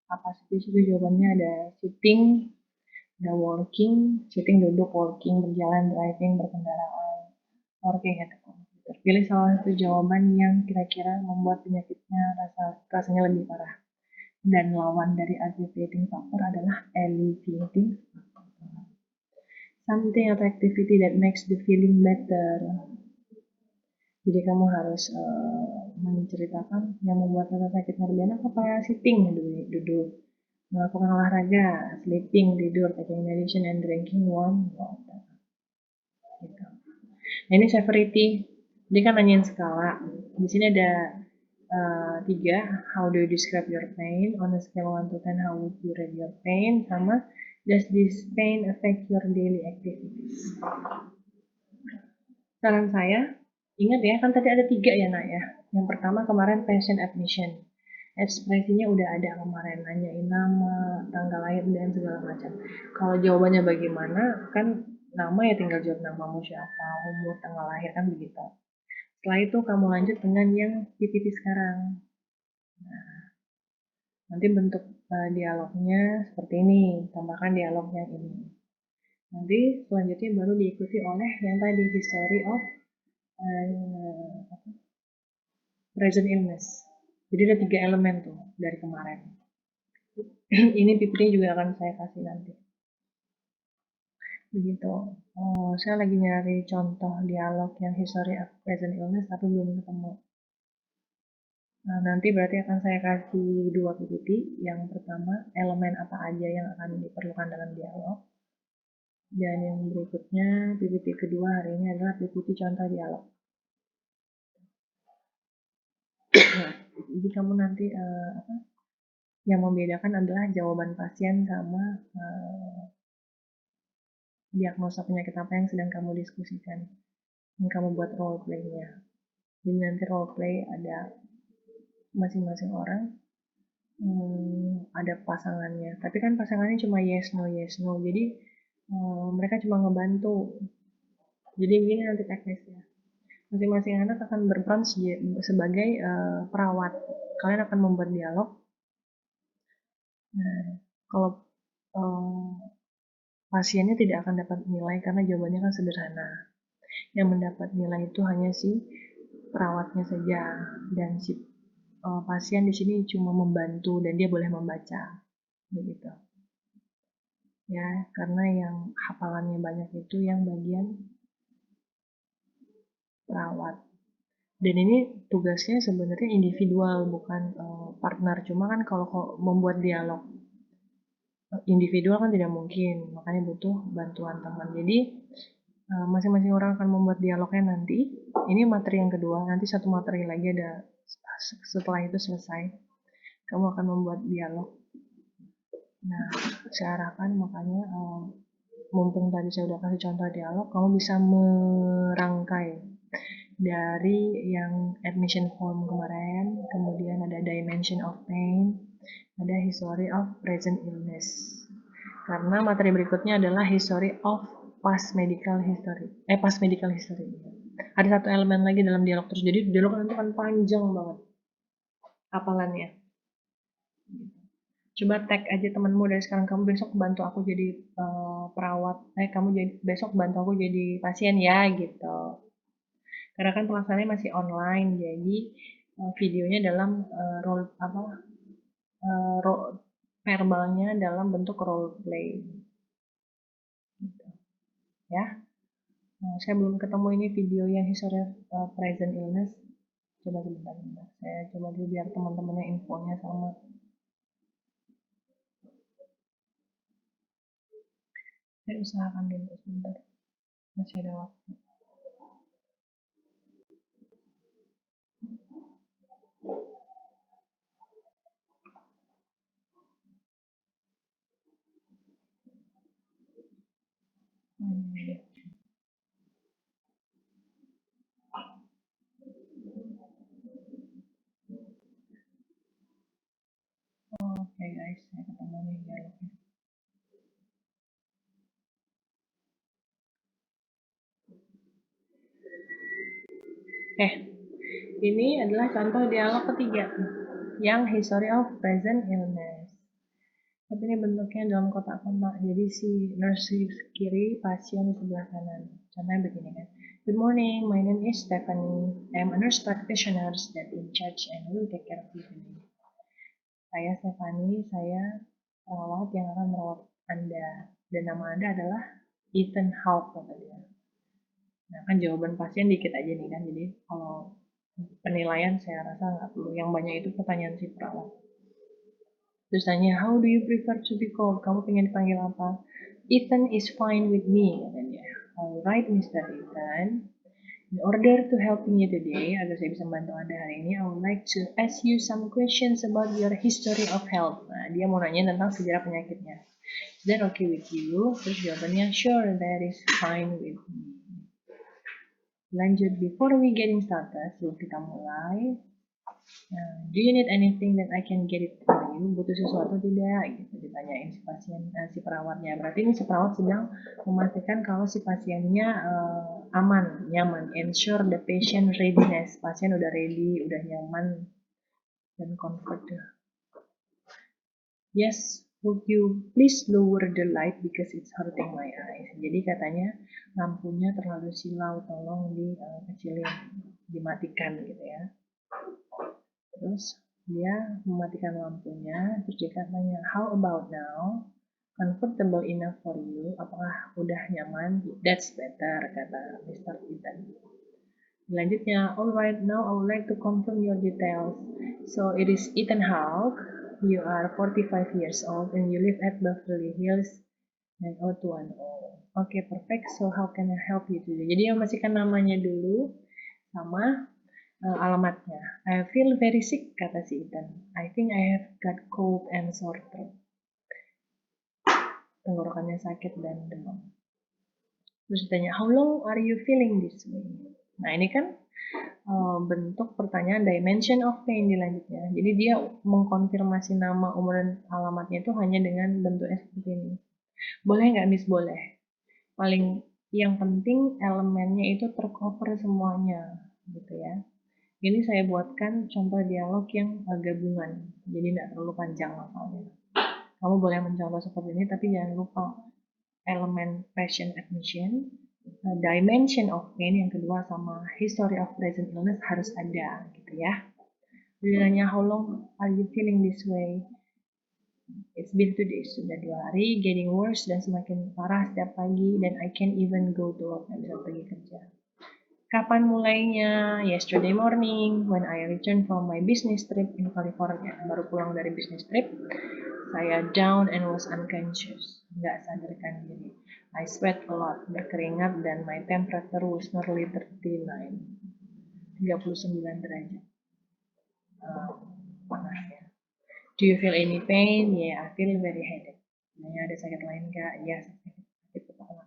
Apa sih itu jawabannya? Ada sitting, ada walking, sitting duduk, walking berjalan, driving berkendaraan, working at the computer. Pilih salah satu jawaban yang kira-kira membuat penyakitnya rasanya lebih parah. Dan lawan dari aggravating factor adalah alleviating factor. Something atau activity that makes the feeling better. Jadi kamu harus menceritakan yang membuat rasa sakitnya lebih enak apa sitting, duduk, melakukan olahraga, sleeping, tidur, taking medicine, and drinking warm water. Gitu. Nah, ini severity. Dia kan nanyain skala. Di sini ada 3. How do you describe your pain? On a scale 1 to 10, how would you rate your pain? Sama, does this pain affect your daily activities? Saran saya, ingat ya, kan tadi ada 3 ya nak ya. Yang pertama kemarin patient admission. Ekspresinya udah ada kemarin, nanyain nama, tanggal lahir, dan segala macam. Kalau jawabannya bagaimana, kan nama ya tinggal jawab namamu siapa, umur, tanggal lahir, kan begitu. Setelah itu kamu lanjut dengan yang PPT sekarang. Nah, nanti bentuk dialognya seperti ini, tambahkan dialog yang ini. Nanti selanjutnya baru diikuti oleh yang tadi, history of present illness. Jadi ada 3 elemen tuh dari kemarin. Ini PPT juga akan saya kasih nanti. Begitu. Saya lagi nyari contoh dialog yang history of present illness tapi belum ketemu. Nah, nanti berarti akan saya kasih 2 PPT. Yang pertama, elemen apa aja yang akan diperlukan dalam dialog. Dan yang berikutnya, PPT kedua hari ini adalah PPT contoh dialog. Jadi kamu nanti yang membedakan adalah jawaban pasien sama diagnosa penyakit apa yang sedang kamu diskusikan. Yang kamu buat role play-nya. Jadi nanti role play ada masing-masing orang ada pasangannya. Tapi kan pasangannya cuma yes no. Jadi mereka cuma ngebantu. Jadi begini nanti teknisnya. Masing-masing anak akan berperan sebagai perawat. Kalian akan membuat dialog. Nah, kalau pasiennya tidak akan dapat nilai karena jawabannya kan sederhana. Yang mendapat nilai itu hanya si perawatnya saja, dan si pasien di sini cuma membantu dan dia boleh membaca, begitu. Ya, karena yang hafalannya banyak itu yang bagian perawat. Dan ini tugasnya sebenarnya individual, bukan partner. Cuma kan kalau membuat dialog individual kan tidak mungkin, makanya butuh bantuan teman. Jadi masing-masing orang akan membuat dialognya nanti. Ini materi yang kedua, nanti satu materi lagi ada setelah itu selesai. Kamu akan membuat dialog. Nah, saya arahkan makanya mumpung tadi saya udah kasih contoh dialog, kamu bisa merangkai dari yang admission form kemarin, kemudian ada dimension of pain, ada history of present illness. Karena materi berikutnya adalah history of past medical history. Ada satu elemen lagi dalam dialog terus, jadi dialog nanti kan panjang banget hafalannya. Coba tag aja temanmu dari sekarang, kamu besok bantu aku jadi perawat, kamu jadi besok bantu aku jadi pasien ya gitu. Karena kan pelaksanaannya masih online, jadi videonya dalam verbalnya dalam bentuk role play. Gitu. Ya. Nah, saya belum ketemu ini video yang history present illness. Coba sebentar. Saya coba dulu biar teman-temannya infonya sama. Saya usahakan dulu sebentar. Masih ada waktu. Oke guys, saya ketemu nih dialognya. Ini adalah contoh dialog ketiga yang history of present illness. Tapi ini bentuknya dalam kotak-kotak. Jadi si nurse di kiri, pasien di sebelah kanan. Contohnya begini kan. Good morning, my name is Stephanie. I am a nurse practitioner that in charge and will take care of you today. Saya Stephanie, saya perawat yang akan merawat Anda. Dan nama Anda adalah Ethan Hawke, kata dia. Nah, kan jawaban pasien dikit aja nih kan. Jadi kalau penilaian saya rasa nggak perlu. Yang banyak itu pertanyaan si perawat. Terus tanya, how do you prefer to be called? Kamu pengen dipanggil apa? Ethan is fine with me, katanya. Alright, Mr. Ethan. In order to help me today, agar saya bisa membantu Anda hari ini, I would like to ask you some questions about your history of health. Nah, dia mau nanya tentang sejarah penyakitnya. Is that okay with you? Terus jawabannya, sure, that is fine with me. Lanjut, before we getting started, sebelum kita mulai, do you need anything that I can get it for you? Butuh sesuatu tidak? Gitu ditanyain si pasien, si perawatnya. Berarti ini si perawat sedang memastikan kalau si pasiennya aman, nyaman. Ensure the patient readiness. Pasien udah ready, udah nyaman dan comfort. Yes, would you please lower the light because it's hurting my eyes. Jadi katanya lampunya terlalu silau, tolong dikecilin, dimatikan gitu ya. Terus dia mematikan lampunya, terus dia katanya, how about now? Comfortable enough for you? Apakah udah nyaman? That's better, kata Mr. Ethan. Selanjutnya, alright, now I would like to confirm your details. So it is Ethan Hawke. You are 45 years old and you live at Beverly Hills 90210. Okay, perfect. So how can I help you today? Jadi masihkan namanya dulu sama alamatnya. I feel very sick, kata si Ethan. I think I have got cold and sore throat. Tenggorokannya sakit dan demam. Terus ditanya, how long are you feeling this way? Nah, ini kan bentuk pertanyaan dimension of pain dilanjutnya. Jadi dia mengkonfirmasi nama, umur, dan alamatnya itu hanya dengan bentuknya seperti ini. Boleh nggak, Miss? Boleh. Paling yang penting elemennya itu tercover semuanya, gitu ya. Ini saya buatkan contoh dialog yang gabungan, jadi tidak terlalu panjang lafalnya. Kamu boleh mencontoh seperti ini, tapi jangan lupa elemen patient admission, dimension of pain yang kedua, sama history of present illness harus ada, gitu ya. Dia nanya, how long are you feeling this way? It's been 2 days, sudah 2 hari, getting worse dan semakin parah setiap pagi, dan I can't even go to work, nggak bisa pergi kerja. Kapan mulainya? Yesterday morning, when I returned from my business trip in California. Baru pulang dari business trip, saya down and was unconscious. Nggak sadarkan diri. I sweat a lot, berkeringat, dan my temperature was nearly 39. 39 derajat. Panasnya. Do you feel any pain? Yeah, I feel very headache. Ada sakit lain nggak? Ya, sakit kepala.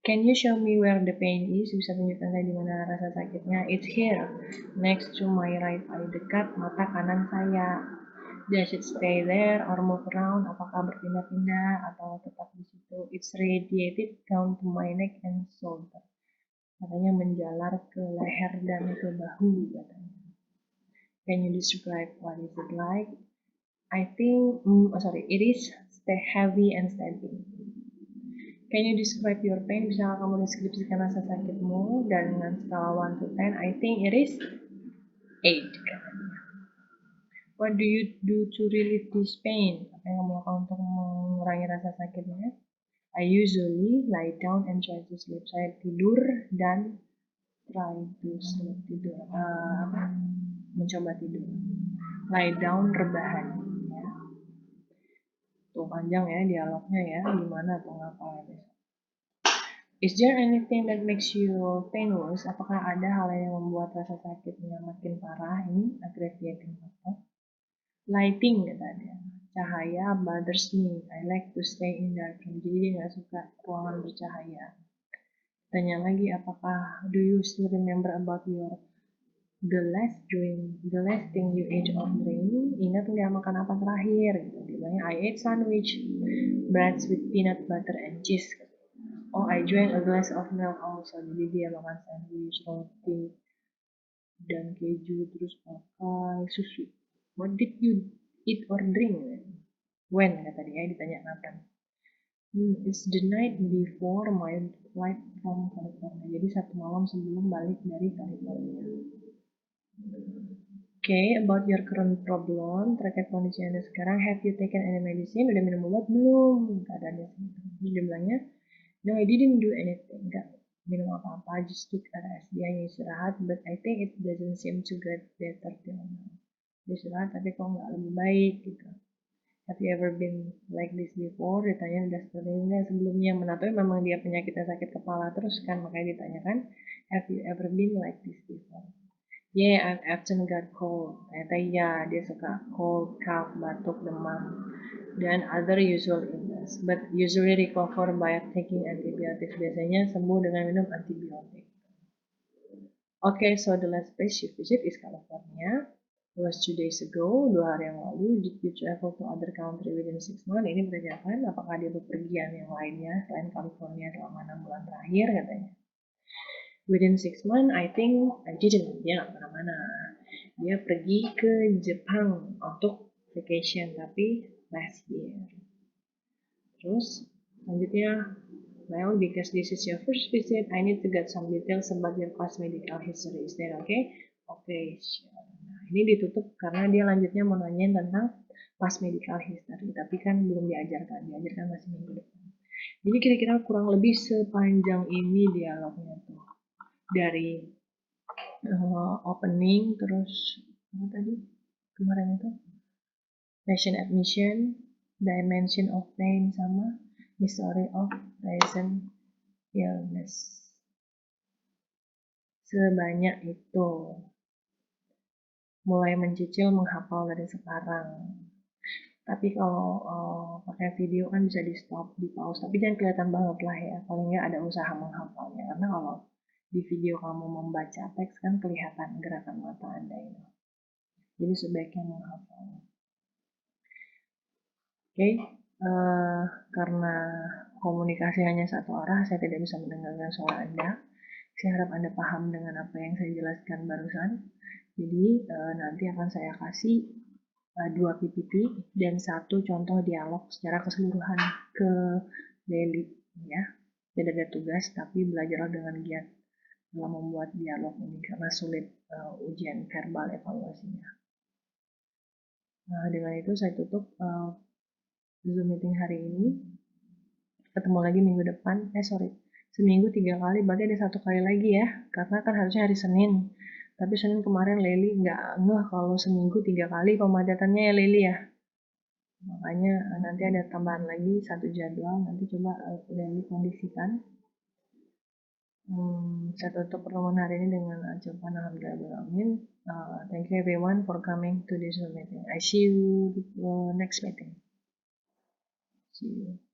Can you show me where the pain is? Bisa tunjukkan saya di mana rasa sakitnya? It's here, next to my right eye, dekat mata kanan saya. Does it stay there or move around? Apakah berpindah-pindah atau tetap di situ? It's radiated down to my neck and shoulder. Katanya menjalar ke leher dan ke bahu, katanya. Can you describe what is it like? I think, it is heavy and steady. Can you describe your pain? Bisa kamu deskripsikan rasa sakitmu dengan skala 1 to 10? I think it is 8. What do you do to relieve this pain? Apa yang kamu lakukan untuk mengurangi rasa sakitnya? I usually lie down and try to sleep. Saya tidur dan try to sleep, tidur. Mencoba tidur. Lie down, rebahan. Ya. Tuh panjang ya dialognya ya. Gimana atau ngapain? Is there anything that makes your pain worse? Apakah ada hal yang membuat rasa sakitnya makin parah? Ini aggravating factor. Lighting, kata dia. Cahaya bothers me. I like to stay in dark room. Jadi dia nggak suka ruangan bercahaya. Tanya lagi, apakah do you still remember about the last thing you ate or drink? Ingat nggak makan apa terakhir? Gitu. Dia bilang, I ate sandwich, breads with peanut butter and cheese. Oh, I drank a glass of milk also. Jadi dia makan sandwich, roti, dan keju, terus pakai susu. What did you eat or drink? When kata dia, ditanya kapan. It's the night before my flight from California. Jadi satu malam sebelum balik dari California. Okay, about your current problem, terkait kondisi Anda sekarang, have you taken any medicine? Udah minum obat belum? Kata dia segitu. Terus dia bilangnya, no, I didn't do anything. Enggak minum apa-apa, just took a rest. Dia hanya istirahat, but I think it doesn't seem to get better till now. Dia istirahat, tapi kok nggak lebih baik gitu. Have you ever been like this before? Ditanya udah seperti ini sebelumnya. Menatoi memang dia penyakitnya sakit kepala terus kan, makanya ditanyakan, have you ever been like this before? Yeah, I've often got cold. Ternyata iya, dia suka cold, cough, batuk, demam, dan other usual illness. But usually recover by taking antibiotics. Biasanya sembuh dengan minum antibiotik. Okay, so the last place you visit is California. It was 2 days ago, 2 hari yang lalu. Did you travel to other country within 6 months? Ini menanyakan apakah dia bepergian yang lainnya selain California selama 6 bulan terakhir katanya. Within 6 months, I think I didn't. Dia nggak kemana-mana. Dia pergi ke Jepang untuk vacation, tapi last year. Terus selanjutnya, well, because this is your first visit, I need to get some details about your past medical history. Is that okay? Okay, sure. Nah, ini ditutup karena dia lanjutnya mau nanyain tentang past medical history, tapi kan belum diajarkan masih minggu depan. Jadi kira-kira kurang lebih sepanjang ini dialognya tuh. Dari opening, terus apa tadi kemarin itu? Patient admission, dimension of pain, sama history of present illness. Sebanyak itu. Mulai mencicil menghafal dari sekarang. Tapi kalau pakai video kan bisa di stop, di pause. Tapi jangan kelihatan banget lah ya. Paling nggak ada usaha menghafalnya. Karena kalau di video kamu membaca teks kan kelihatan gerakan mata Anda itu. Jadi sebaiknya menghafal. Oke, karena komunikasi hanya satu arah, saya tidak bisa mendengarkan suara Anda. Saya harap Anda paham dengan apa yang saya jelaskan barusan. Jadi nanti akan saya kasih 2 PPT dan 1 contoh dialog secara keseluruhan ke Leli ya. Tidak ada tugas, tapi belajarlah dengan giat dalam membuat dialog ini karena sulit ujian verbal evaluasinya. Nah, dengan itu saya tutup Zoom meeting hari ini. Ketemu lagi minggu depan. Seminggu 3 kali, berarti ada 1 kali lagi ya. Karena kan harusnya hari Senin. Tapi Senin kemarin Leli nggak ngeh kalau seminggu 3 kali pemadatannya ya Leli ya. Makanya nanti ada tambahan lagi 1 jadwal. Nanti coba Leli kondisikan. Saya tutup pertemuan hari ini dengan ucapan alhamdulillah. Thank you everyone for coming to this meeting. I see you next meeting. See you.